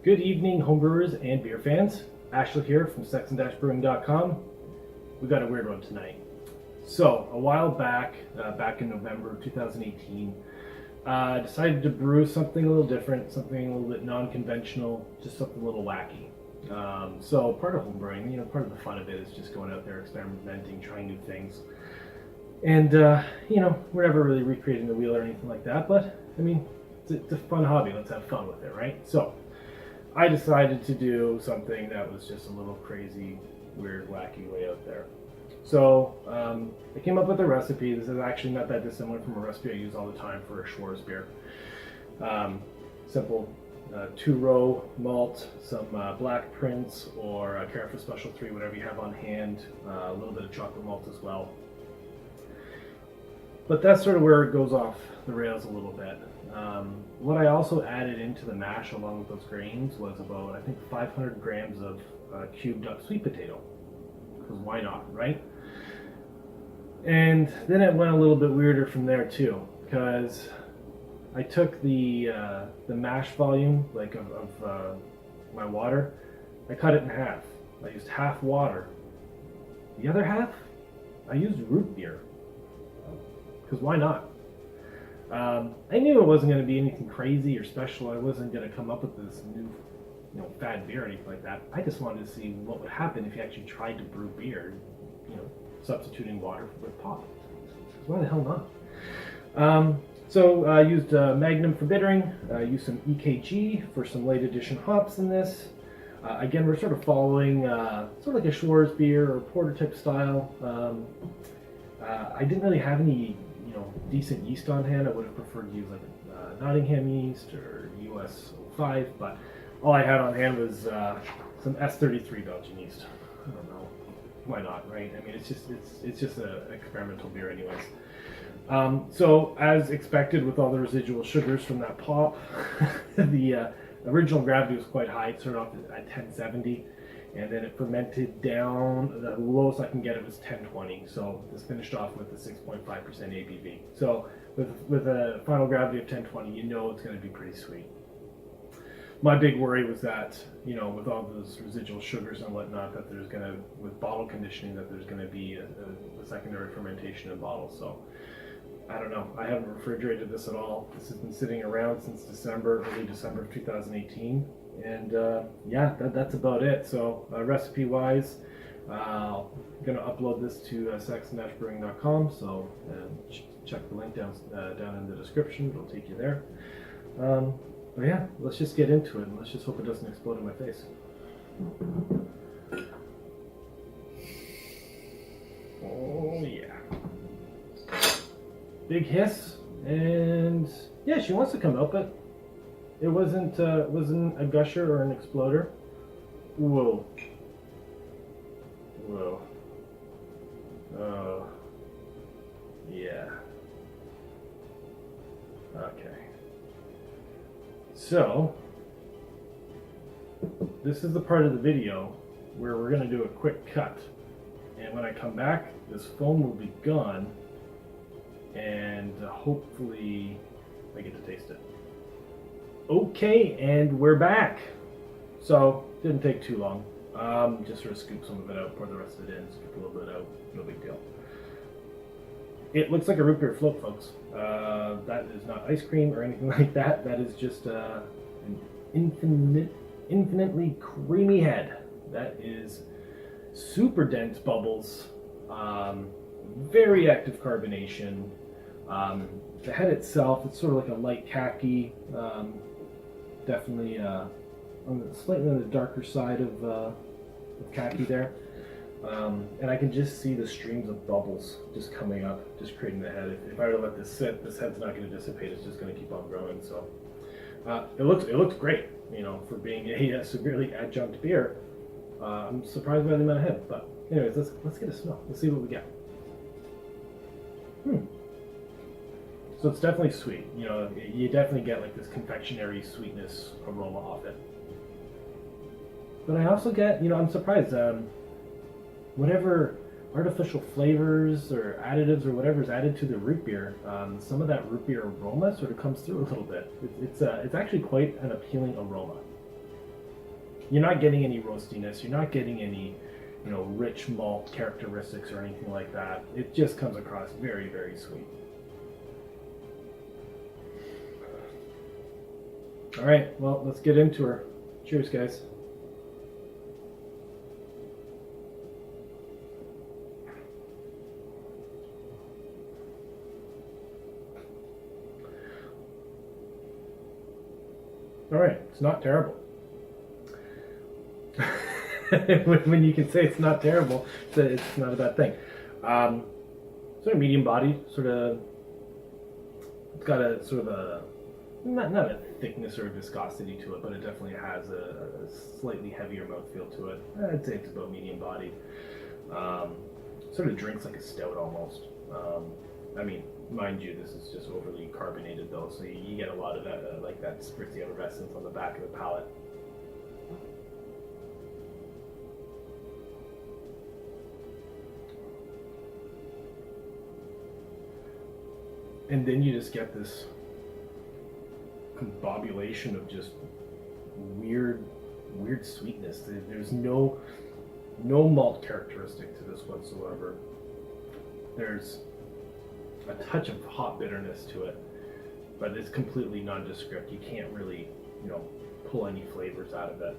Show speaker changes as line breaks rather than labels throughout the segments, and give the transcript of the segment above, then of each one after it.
Good evening, homebrewers and beer fans. Ashley here from Sexton-brewing.com. We got a weird one tonight. So, a while back, back in November of 2018, decided to brew something a little different, something a little bit non-conventional, just something a little wacky. So, part of homebrewing, part of the fun of it is just going out there, experimenting, trying new things. And, we're never really recreating the wheel or anything like that, but, it's a fun hobby. Let's have fun with it, right? So, I decided to do something that was just a little crazy, weird, wacky way out there. So I came up with a recipe. This is actually not that dissimilar from a recipe I use all the time for a Schwarz beer. Simple 2-row malt, some Black Prince or a Carafra Special 3, whatever you have on hand, a little bit of chocolate malt as well. But that's sort of where it goes off the rails a little bit. What I also added into the mash along with those grains was about, I think, 500 grams of cubed up sweet potato. Because why not, right? And then it went a little bit weirder from there too, because I took the mash volume of my water, I cut it in half. I used half water. The other half, I used root beer. Because why not? I knew it wasn't going to be anything crazy or special. I wasn't going to come up with this new, fad beer or anything like that. I just wanted to see what would happen if you actually tried to brew beer, substituting water with pop. Because why the hell not? So I used Magnum for bittering. Used some EKG for some late addition hops in this. Again, we're sort of following sort of like a Schwarz beer or porter type style. I didn't really have any decent yeast on hand. I would have preferred to use like Nottingham yeast or US 05, but all I had on hand was some S33 Belgian yeast. I don't know, why not, right? It's just an experimental beer anyways. So as expected with all the residual sugars from that pop, the original gravity was quite high. It started off at 1070. And then it fermented down. The lowest I can get it was 1020. So this finished off with a 6.5% ABV. So with a final gravity of 1020, it's going to be pretty sweet. My big worry was that, with all those residual sugars and whatnot, that there's going to, with bottle conditioning, that there's going to be a secondary fermentation in bottles. So I don't know. I haven't refrigerated this at all. This has been sitting around since early December of 2018. And that's about it. So recipe wise, I'm going to upload this to Sexton-brewing.com. So check the link down in the description. It'll take you there. But yeah, let's just get into it, and let's just hope it doesn't explode in my face. Oh yeah. Big hiss, and yeah, she wants to come out, but it wasn't a gusher or an exploder. Whoa. Oh. Yeah. Okay. So, this is the part of the video where we're going to do a quick cut. And when I come back, this foam will be gone. And hopefully I get to taste it. Okay, and we're back. So, didn't take too long. Just sort of scoop some of it out, pour the rest of it in, scoop a little bit out, no big deal. It looks like a root beer float, folks. That is not ice cream or anything like that. That is just an infinitely creamy head. That is super dense bubbles, very active carbonation. The head itself, it's sort of like a light khaki, definitely slightly on the darker side of khaki there. And I can just see the streams of bubbles just coming up, just creating the head. If I were to let this sit, this head's not going to dissipate. It's just going to keep on growing. So it looks great, for being a severely adjunct beer. I'm surprised by the amount of head. But anyways, let's get a smell. Let's see what we get. So it's definitely sweet. You definitely get like this confectionery sweetness aroma off it. But I also get, I'm surprised. Whatever artificial flavors or additives or whatever's added to the root beer, some of that root beer aroma sort of comes through a little bit. It's actually quite an appealing aroma. You're not getting any roastiness. You're not getting any, rich malt characteristics or anything like that. It just comes across very, very sweet. All right, well, let's get into her. Cheers, guys. All right, it's not terrible. When you can say it's not terrible, it's not a bad thing. Sort of medium bodied, sort of. It's got a sort of a not a thickness or a viscosity to it, but it definitely has a slightly heavier mouthfeel to it. I'd say it's about medium bodied. Sort of drinks like a stout almost. I mean, mind you, this is just overly carbonated though, so you get a lot of that, like that spritzy effervescence on the back of the palate. And then you just get this combobulation of just weird sweetness. There's no malt characteristic to this whatsoever. There's a touch of hop bitterness to it, but it's completely nondescript. You can't really, pull any flavors out of it.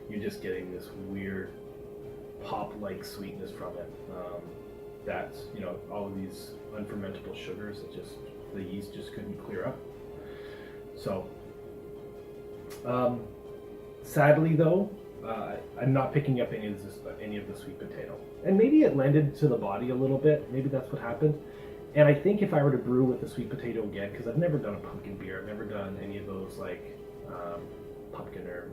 You're just getting this weird pop-like sweetness from it. That's, all of these unfermentable sugars that the yeast just couldn't clear up. So, sadly though, I'm not picking up any of the sweet potato. And maybe it landed to the body a little bit. Maybe that's what happened. And I think if I were to brew with the sweet potato again, because I've never done a pumpkin beer, I've never done any of those like pumpkin, or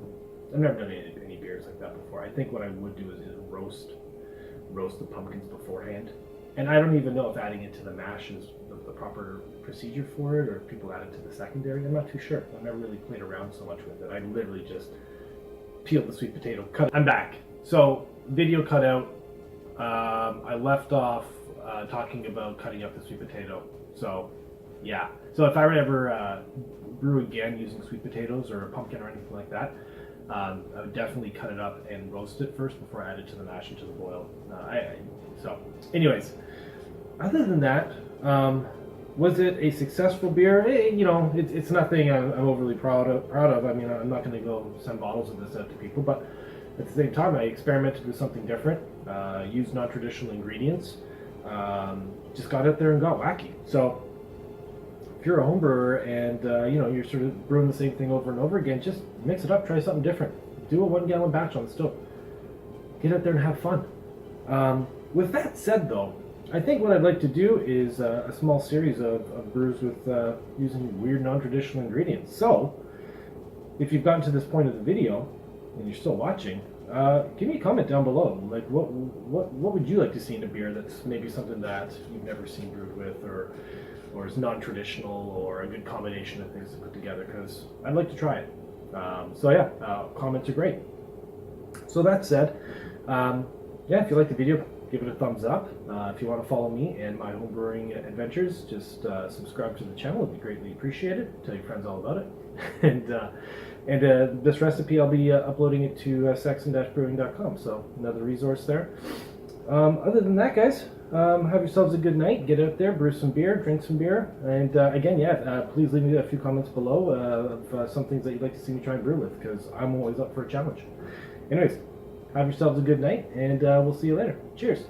I've never done any beers like that before. I think what I would do is roast the pumpkins beforehand. And I don't even know if adding it to the mash is the proper procedure for it, or if people add it to the secondary. I'm not too sure. I've never really played around so much with it. I literally just peeled the sweet potato, cut it. I'm back. So video cut out. I left off talking about cutting up the sweet potato. So yeah. So if I were to ever brew again using sweet potatoes or a pumpkin or anything like that, I would definitely cut it up and roast it first before I add it to the mash and to the boil. So anyways, other than that, was it a successful beer? It's nothing I'm overly proud of. I mean, I'm not going to go send bottles of this out to people, but at the same time, I experimented with something different, used non-traditional ingredients, just got out there and got wacky. So if you're a home brewer and you're sort of brewing the same thing over and over again, just mix it up, try something different. Do a 1 gallon batch on the stove. Get out there and have fun. With that said though, I think what I'd like to do is a small series of brews with using weird non-traditional ingredients. So if you've gotten to this point of the video and you're still watching, give me a comment down below. Like what would you like to see in a beer that's maybe something that you've never seen brewed with, or is non-traditional, or a good combination of things to put together, because I'd like to try it. So yeah, comments are great. So that said, if you like the video, give it a thumbs up. If you want to follow me and my homebrewing adventures, just subscribe to the channel. It'd be greatly appreciated. Tell your friends all about it. and this recipe, I'll be uploading it to sexton-brewing.com. So another resource there. Other than that, guys, have yourselves a good night. Get out there, brew some beer, drink some beer, and again, please leave me a few comments below of some things that you'd like to see me try and brew with, because I'm always up for a challenge. Anyways, have yourselves a good night, and we'll see you later. Cheers.